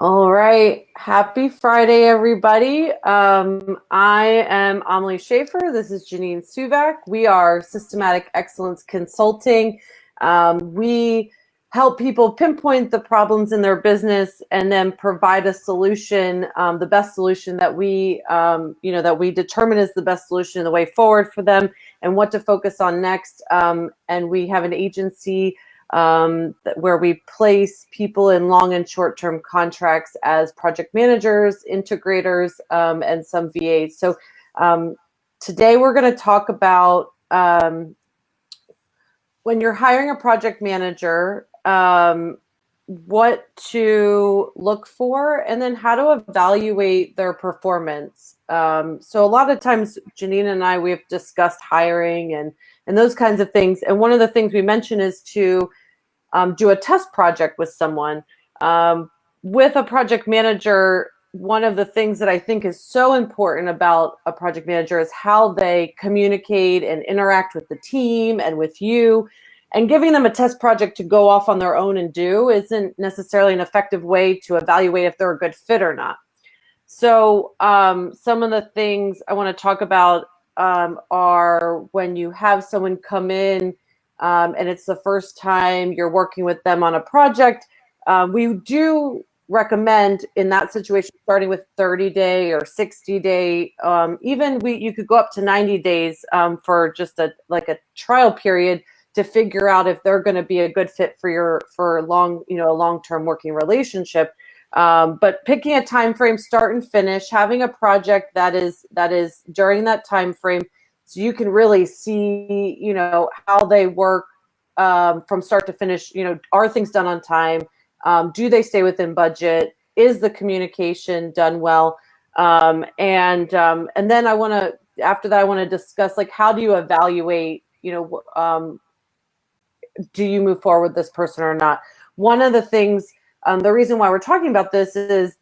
All right. Happy Friday, everybody. I am Amelie Schaefer. This is Janine Suvak. We are Systematic Excellence Consulting. We help people pinpoint the problems in their business and then provide a solution, the best solution that that we determine is the best solution and the way forward for them and what to focus on next. And we have an agency where we place people in long and short-term contracts as project managers, integrators, and some VAs. So today we're going to talk about when you're hiring a project manager, what to look for, and then how to evaluate their performance. So a lot of times, Janine and I, we've discussed hiring and those kinds of things. And one of the things we mentioned is to do a test project with someone. With a project manager, one of the things that I think is so important about a project manager is how they communicate and interact with the team and with you. And giving them a test project to go off on their own and do isn't necessarily an effective way to evaluate if they're a good fit or not. So some of the things I want to talk about are when you have someone come in and it's the first time you're working with them on a project. We do recommend in that situation starting with 30-day or 60-day. You could go up to 90 days for just a trial period to figure out if they're going to be a good fit for a long-term working relationship. But picking a time frame, start and finish, having a project that is during that time frame, so you can really see, how they work from start to finish. Are things done on time? Do they stay within budget? Is the communication done well? And then after that, I want to discuss how do you evaluate, do you move forward with this person or not? One of the things, the reason why we're talking about this is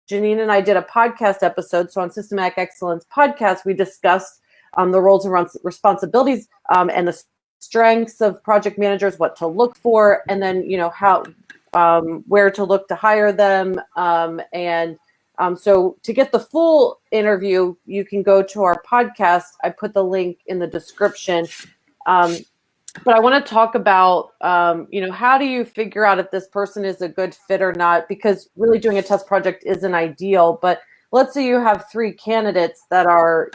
Janine and I did a podcast episode. So on Systematic Excellence podcast, we discussed the roles and responsibilities and the strengths of project managers, what to look for, and then how where to look to hire them. So to get the full interview, you can go to our podcast. I put the link in the description. But I want to talk about, how do you figure out if this person is a good fit or not? Because really doing a test project isn't ideal. But let's say you have 3 candidates that are,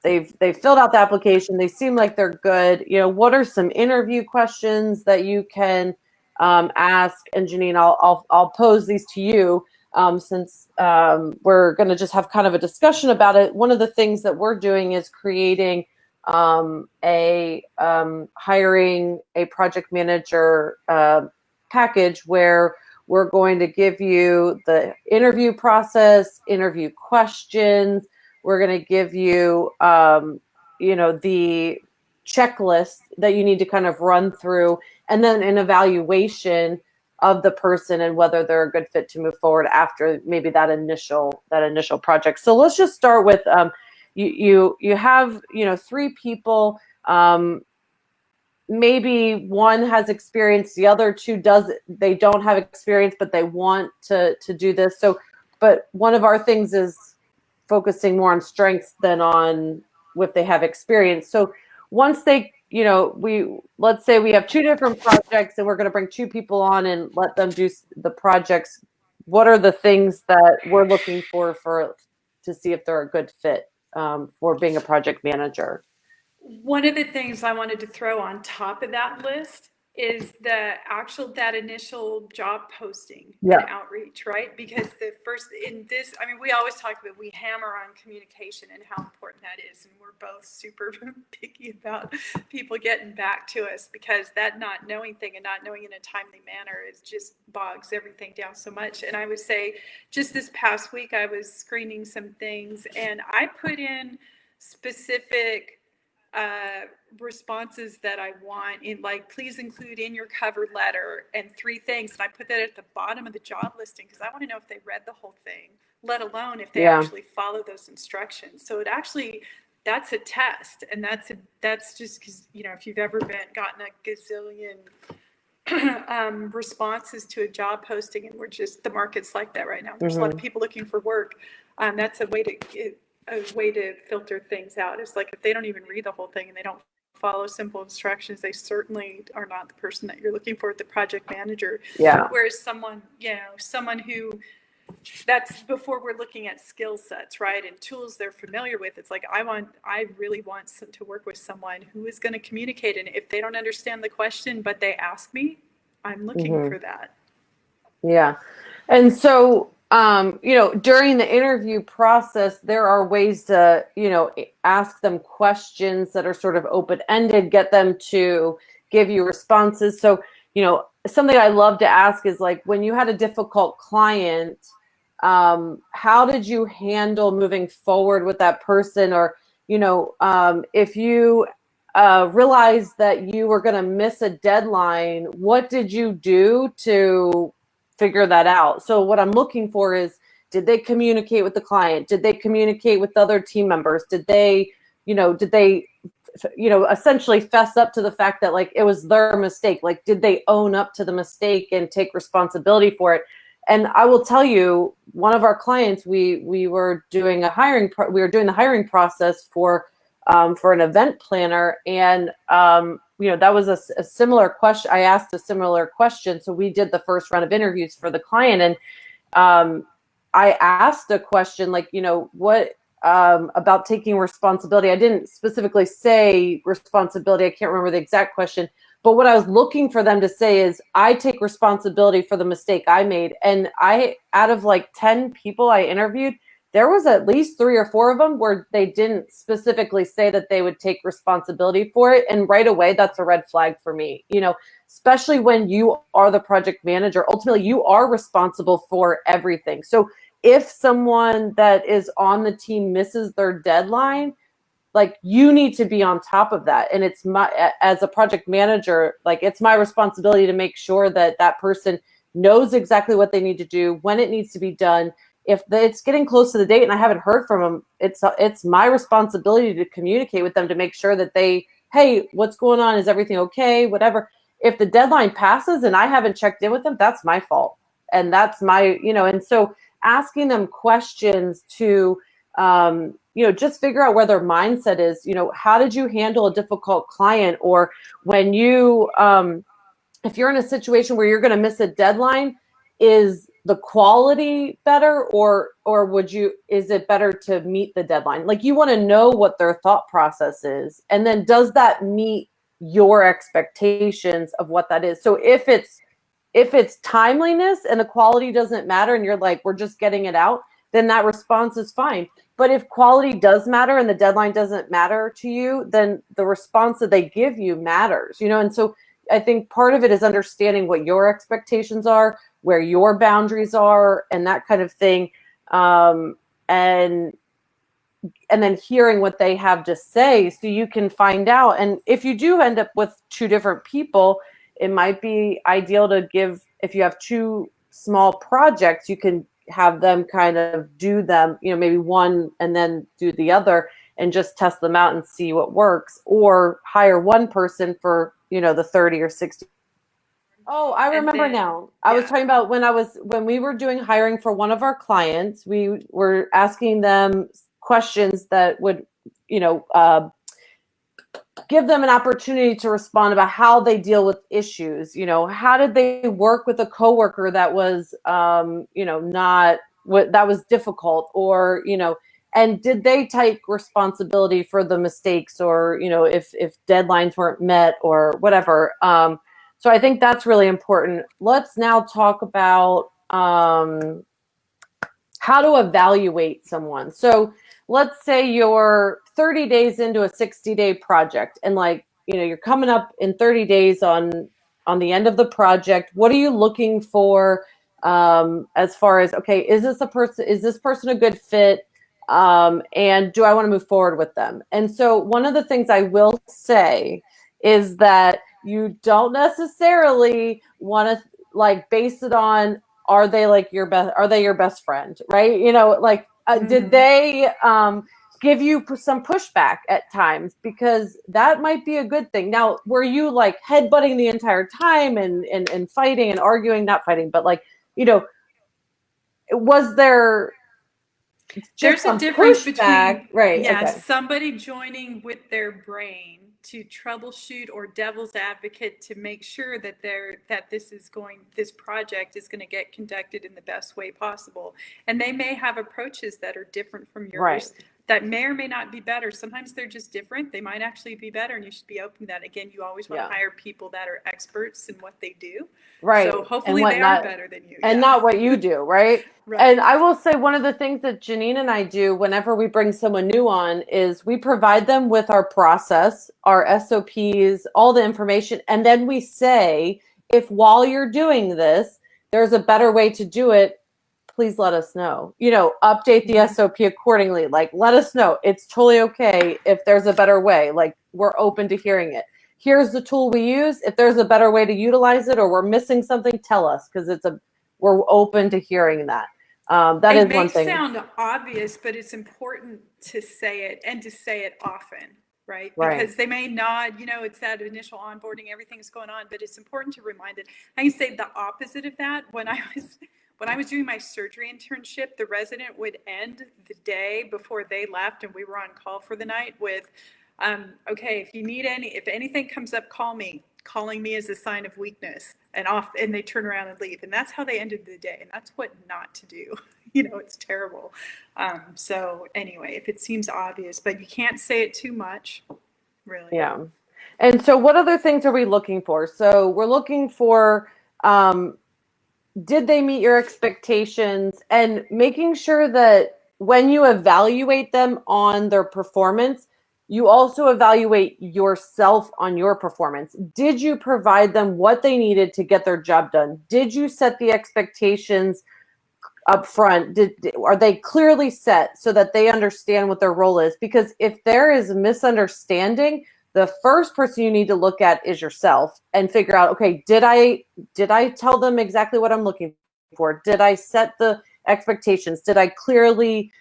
they've filled out the application. They seem like they're good. What are some interview questions that you can ask? And Janine, I'll pose these to you since we're going to just have kind of a discussion about it. One of the things that we're doing is creating hiring a project manager package where we're going to give you the interview process, interview questions. We're going to give you, the checklist that you need to kind of run through, and then an evaluation of the person and whether they're a good fit to move forward after maybe that initial project. So let's just start with you have 3 people. Maybe one has experience, the other 2 they don't have experience, but they want to do this. So, but one of our things is focusing more on strengths than on if they have experience. So once they, let's say we have 2 different projects and we're going to bring 2 people on and let them do the projects. What are the things that we're looking for to see if they're a good fit for being a project manager? One of the things I wanted to throw on top of that list is that initial job posting and outreach, right? Because we always talk about, we hammer on communication and how important that is. And we're both super picky about people getting back to us, because that not knowing thing and not knowing in a timely manner just bogs everything down so much. And I would say just this past week, I was screening some things and I put in specific responses that I want in, please include in your cover letter and 3 things. And I put that at the bottom of the job listing because I want to know if they read the whole thing, let alone if they actually follow those instructions. So that's a test. And that's just because, if you've ever gotten a gazillion responses to a job posting, and the market's like that right now. There's a lot of people looking for work. That's a way to filter things out. It's like if they don't even read the whole thing and they don't follow simple instructions, they certainly are not the person that you're looking for, the project manager. Yeah. Whereas someone who, that's before we're looking at skill sets, right? And tools they're familiar with. It's like, I really want to work with someone who is going to communicate. And if they don't understand the question, but they ask me, I'm looking for that. Yeah. And so, during the interview process, there are ways to, ask them questions that are sort of open-ended, get them to give you responses. So, something I love to ask is like, when you had a difficult client, how did you handle moving forward with that person? Or, if you realized that you were going to miss a deadline, what did you do to figure that out? So what I'm looking for is, did they communicate with the client? Did they communicate with other team members? Did they essentially fess up to the fact that like it was their mistake? Like, did they own up to the mistake and take responsibility for it? And I will tell you, one of our clients, we were doing the hiring process for an event planner, and that was a similar question. I asked a similar question. So we did the first round of interviews for the client, and I asked a question like, what about taking responsibility? I didn't specifically say responsibility. I can't remember the exact question, but what I was looking for them to say is, I take responsibility for the mistake I made. And out of like 10 people I interviewed, there was at least 3 or 4 of them where they didn't specifically say that they would take responsibility for it. And right away, that's a red flag for me, especially when you are the project manager. Ultimately, you are responsible for everything. So if someone that is on the team misses their deadline, like, you need to be on top of that. And it's as a project manager, like, it's my responsibility to make sure that that person knows exactly what they need to do, when it needs to be done. If it's getting close to the date and I haven't heard from them, it's my responsibility to communicate with them to make sure that hey, what's going on? Is everything okay? Whatever. If the deadline passes and I haven't checked in with them, that's my fault. And that's and so asking them questions to, just figure out where their mindset is. How did you handle a difficult client? Or when you, if you're in a situation where you're going to miss a deadline, is the quality better, or is it better to meet the deadline? Like, you want to know what their thought process is. And then does that meet your expectations of what that is? So if it's timeliness and the quality doesn't matter and you're like, we're just getting it out, then that response is fine. But if quality does matter and the deadline doesn't matter to you, then the response that they give you matters, and so I think part of it is understanding what your expectations are, where your boundaries are, and that kind of thing. And then hearing what they have to say so you can find out. And if you do end up with 2 different people, it might be ideal to if you have 2 small projects, you can have them kind of do them, maybe one and then do the other, and just test them out and see what works, or hire one person for, the 30 or 60. Oh, I remember now. I was talking about when we were doing hiring for one of our clients, we were asking them questions that would, give them an opportunity to respond about how they deal with issues. How did they work with a coworker that was, not what that was difficult, or, and did they take responsibility for the mistakes, or, if deadlines weren't met or whatever. So I think that's really important. Let's now talk about how to evaluate someone. So let's say you're 30 days into a 60-day project, and you're coming up in 30 days on the end of the project. What are you looking for as far as, okay, is this person a good fit? And do I want to move forward with them? And so one of the things I will say is that you don't necessarily want to base it on, are they your best friend, right? Did they give you some pushback at times, because that might be a good thing. Now, were you like headbutting the entire time and fighting and arguing, not fighting, but like, you know, was there just There's some a difference pushback? between, Right. yeah, Okay. somebody joining with their brain to troubleshoot or devil's advocate to make sure that this project is going to get conducted in the best way possible. And they may have approaches that are different from yours. Right. That may or may not be better. Sometimes they're just different. They might actually be better, and you should be open to that. Again, you always want to hire people that are experts in what they do. Right. So hopefully they are better than you. And not what you do, right? Right. And I will say one of the things that Janine and I do whenever we bring someone new on is we provide them with our process, our SOPs, all the information. And then we say, if while you're doing this, there's a better way to do it, please let us know. You know, update the SOP accordingly. Like, let us know. It's totally okay if there's a better way. Like, we're open to hearing it. Here's the tool we use. If there's a better way to utilize it or we're missing something, tell us, because we're open to hearing that. That is one thing. It may sound obvious, but it's important to say it, and to say it often, right? Because they may not, you know, it's that initial onboarding, everything's going on, but it's important to remind it. I can say the opposite of that. When I was doing my surgery internship, the resident would end the day before they left and we were on call for the night with, okay, if anything comes up, call me. Calling me is a sign of weakness, and they turn around and leave. And that's how they ended the day. And that's what not to do. You know, it's terrible. So anyway, if it seems obvious, but you can't say it too much, really. Yeah. And so what other things are we looking for? So we're looking for, did they meet your expectations, and making sure that when you evaluate them on their performance, you also evaluate yourself on your performance. Did you provide them what they needed to get their job done? Did you set the expectations up front? Are they clearly set so that they understand what their role is? Because if there is a misunderstanding, the first person you need to look at is yourself and figure out, okay, did I tell them exactly what I'm looking for? Did I set the expectations? Did I clearly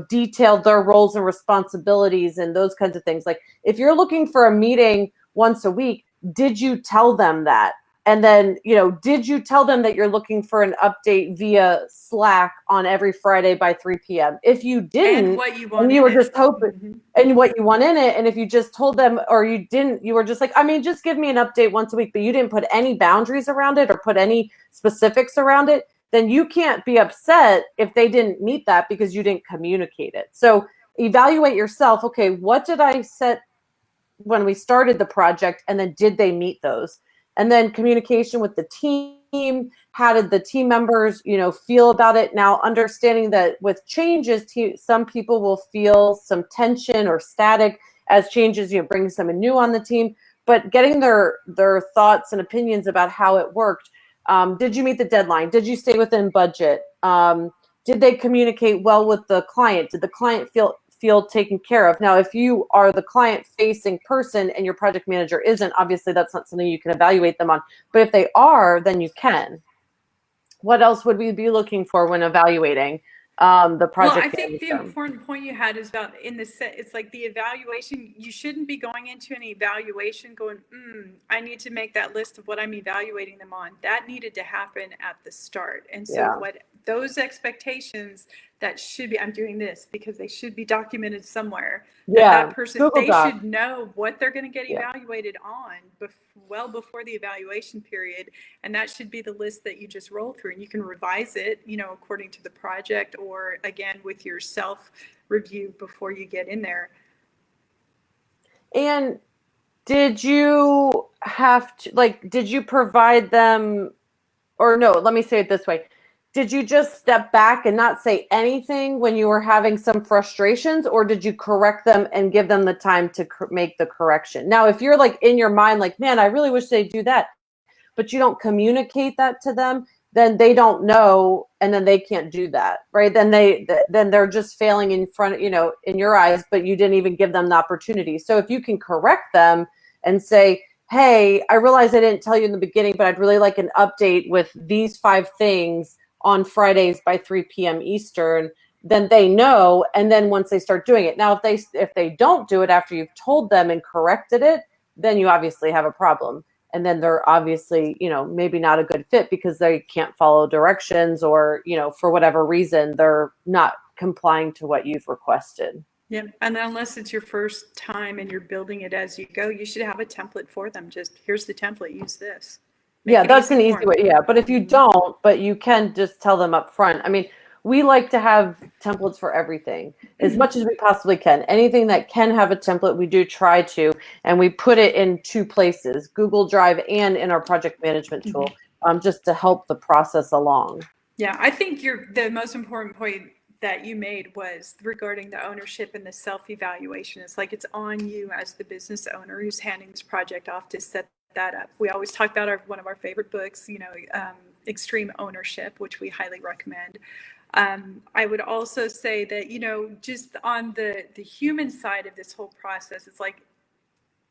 detail their roles and responsibilities and those kinds of things? Like, if you're looking for a meeting once a week, did you tell them that? And then, did you tell them that you're looking for an update via Slack on every Friday by 3 p.m.? If you didn't, and what you want, and you were just hoping, and what you want in it, and if you just told them, or you didn't, you were just like, just give me an update once a week, but you didn't put any boundaries around it or put any specifics around it, then you can't be upset if they didn't meet that because you didn't communicate it. So evaluate yourself. Okay, what did I set when we started the project, and then did they meet those? And then communication with the team. How did the team members, feel about it? Now, understanding that with changes, some people will feel some tension or static as changes, bring someone new on the team, but getting their thoughts and opinions about how it worked. Did you meet the deadline? Did you stay within budget? Did they communicate well with the client? Did the client feel taken care of? Now, if you are the client-facing person and your project manager isn't, obviously that's not something you can evaluate them on. But if they are, then you can. What else would we be looking for when evaluating the project? Well, I think the important point you had is about it's like the evaluation. You shouldn't be going into an evaluation going, I need to make that list of what I'm evaluating them on. That needed to happen at the start. And so what those expectations that should be, I'm doing this because they should be documented somewhere. That person, Google Doc. Should know what they're going to get evaluated on well before the evaluation period. And that should be the list that you just roll through, and you can revise it, according to the project, or again, with your self review before you get in there. And did you have to, did you provide them, or no, let me say it this way. Did you just step back and not say anything when you were having some frustrations, or did you correct them and give them the time to make the correction? Now, if you're in your mind, man, I really wish they'd do that, but you don't communicate that to them, then they don't know, and then they can't do that, right? Then they're just failing in front, in your eyes, but you didn't even give them the opportunity. So if you can correct them and say, hey, I realize I didn't tell you in the beginning, but I'd really like an update with these 5 things on Fridays by 3 p.m. Eastern. then they know. And then once they start doing it, now if they don't do it after you've told them and corrected it, then you obviously have a problem. And then they're obviously, maybe not a good fit because they can't follow directions, or, for whatever reason, they're not complying to what you've requested. Yeah, and unless it's your first time and you're building it as you go, you should have a template for them. Just here's the template, use this. Yeah, that's an easy way. Yeah, but if you don't, but you can just tell them up front. I mean, we like to have templates for everything as much as we possibly can. Anything that can have a template, we do try to, and we put it in 2 places, Google Drive and in our project management tool, just to help the process along. Yeah, I think the most important point that you made was regarding the ownership and the self-evaluation. It's like it's on you as the business owner who's handing this project off to set that up. We always talk about one of our favorite books, Extreme Ownership, which we highly recommend. I would also say that, just on the human side of this whole process, it's like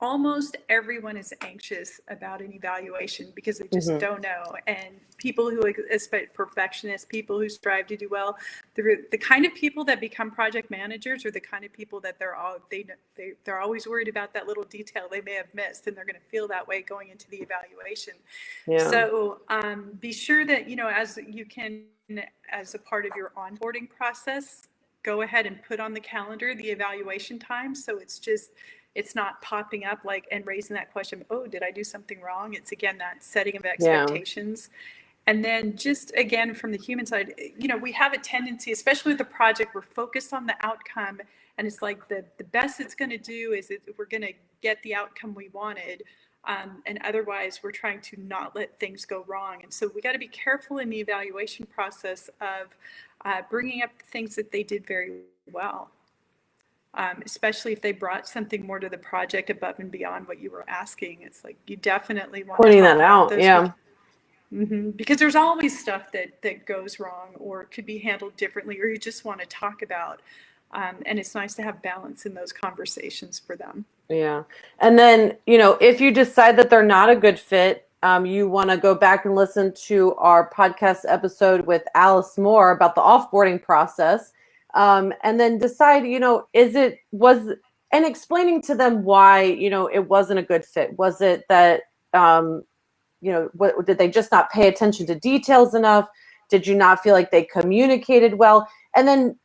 almost everyone is anxious about an evaluation because they just don't know. And people who expect perfectionists, people who strive to do well, the kind of people that become project managers are the kind of people that they're always worried about that little detail they may have missed, and they're going to feel that way going into the evaluation. Yeah. So be sure that, as you can, as a part of your onboarding process, go ahead and put on the calendar the evaluation time. So it's not popping up and raising that question, oh, did I do something wrong? It's, again, that setting of expectations. Yeah. And then just, again, from the human side, we have a tendency, especially with the project, we're focused on the outcome. And it's like the best it's going to do is we're going to get the outcome we wanted. And otherwise, we're trying to not let things go wrong. And so we got to be careful in the evaluation process of bringing up the things that they did very well. Especially if they brought something more to the project above and beyond what you were asking. It's like you definitely want pointing that out. Yeah. Because there's always stuff that goes wrong or could be handled differently, or you just want to talk about. And it's nice to have balance in those conversations for them. Yeah. And then, if you decide that they're not a good fit, you want to go back and listen to our podcast episode with Alice Moore about the offboarding process. And then decide, and explaining to them why, it wasn't a good fit. Was it that, did they just not pay attention to details enough? Did you not feel like they communicated well? And then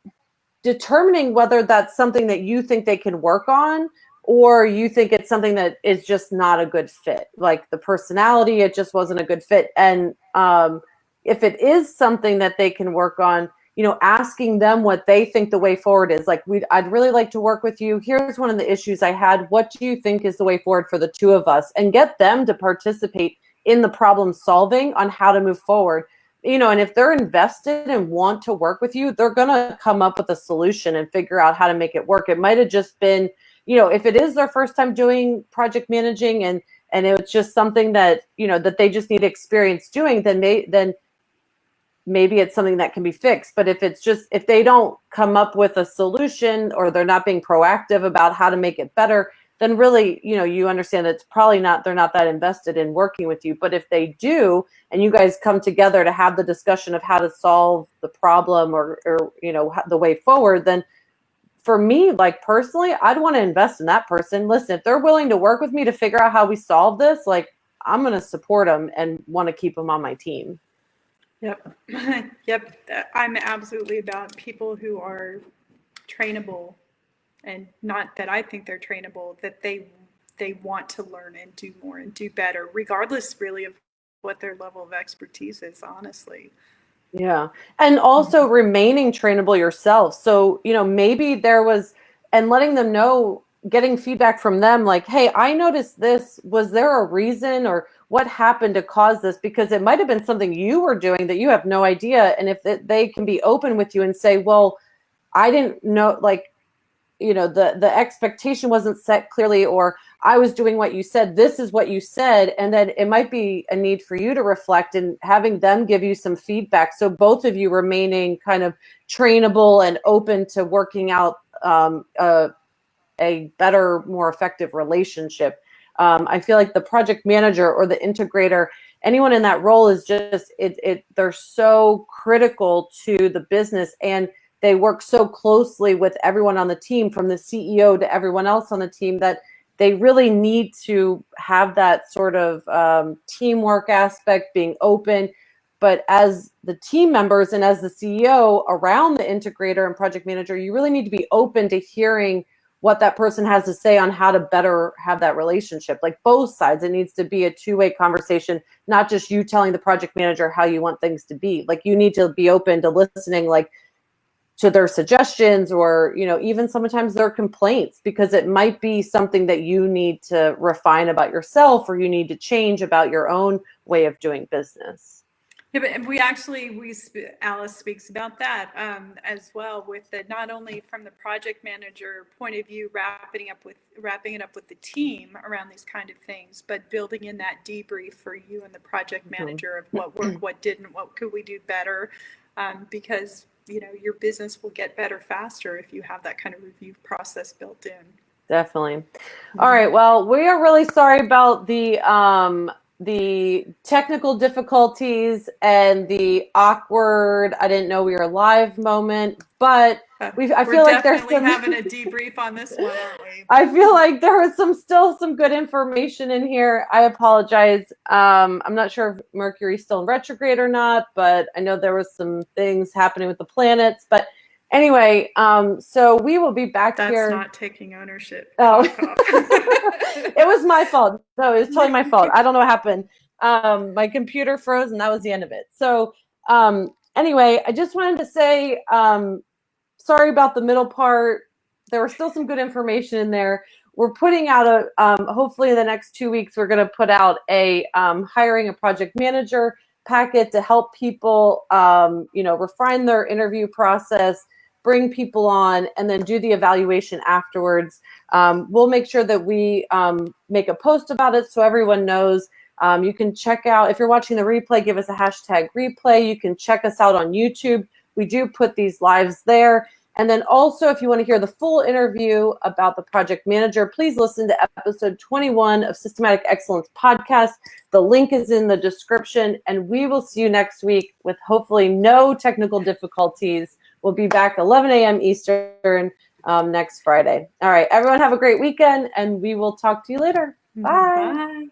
determining whether that's something that you think they can work on, or you think it's something that is just not a good fit. Like the personality, it just wasn't a good fit. And if it is something that they can work on, asking them what they think the way forward is. Like, I'd really like to work with you. Here's one of the issues I had. What do you think is the way forward for the 2 of us? And get them to participate in the problem solving on how to move forward. And if they're invested and want to work with you, they're going to come up with a solution and figure out how to make it work. It might have just been, if it is their first time doing project managing and it's just something that, that they just need experience doing, then maybe it's something that can be fixed. But if they don't come up with a solution, or they're not being proactive about how to make it better, then really, you understand that it's probably they're not that invested in working with you. But if they do, and you guys come together to have the discussion of how to solve the problem or the way forward, then for me, like personally, I'd want to invest in that person. Listen, if they're willing to work with me to figure out how we solve this, I'm going to support them and want to keep them on my team. Yep. Yep. I'm absolutely about people who are trainable, and not that I think they're trainable, that they want to learn and do more and do better, regardless really of what their level of expertise is, honestly. Yeah. And also remaining trainable yourself. So, maybe and letting them know, getting feedback from them, like, hey, I noticed this. Was there a reason, or what happened to cause this? Because it might have been something you were doing that you have no idea. And if they can be open with you and say, well, I didn't know, the expectation wasn't set clearly, or I was doing what you said, this is what you said. And then it might be a need for you to reflect and having them give you some feedback. So both of you remaining kind of trainable and open to working out a better, more effective relationship. I feel like the project manager or the integrator, anyone in that role is just, they're so critical to the business. And they work so closely with everyone on the team, from the CEO to everyone else on the team, that they really need to have that sort of teamwork aspect, being open. But as the team members and as the CEO around the integrator and project manager, you really need to be open to hearing what that person has to say on how to better have that relationship. Like both sides, it needs to be a two-way conversation, not just you telling the project manager how you want things to be. Like you need to be open to listening, like to their suggestions, or, you know, even sometimes their complaints, because it might be something that you need to refine about yourself, or you need to change about your own way of doing business. Yeah, but Alice speaks about that as well, with the, not only from the project manager point of view, wrapping it up with the team around these kind of things, but building in that debrief for you and the project manager of what worked, what didn't, what could we do better, because you know your business will get better faster if you have that kind of review process built in. Definitely. All right. Well, we are really sorry about the technical difficulties and the awkward, I didn't know we were live moment, but I feel like there's definitely having a debrief on this one, aren't we? I feel like there was still some good information in here. I apologize. I'm not sure if Mercury's still in retrograde or not, but I know there was some things happening with the planets. But anyway, so we will be back here. That's not taking ownership. Oh, it was my fault. No, it was totally my fault. I don't know what happened. My computer froze, and that was the end of it. So anyway, I just wanted to say sorry about the middle part. There was still some good information in there. We're putting out hopefully in the next 2 weeks, we're going to put out a hiring a project manager packet to help people, refine their interview process, bring people on, and then do the evaluation afterwards. We'll make sure that we make a post about it so everyone knows. You can check out, if you're watching the replay, give us a hashtag replay. You can check us out on YouTube. We do put these lives there. And then also, if you want to hear the full interview about the project manager, please listen to episode 21 of Systematic Excellence Podcast. The link is in the description, and we will see you next week with hopefully no technical difficulties. We'll be back 11 a.m. Eastern next Friday. All right, everyone have a great weekend, and we will talk to you later. Bye. Bye.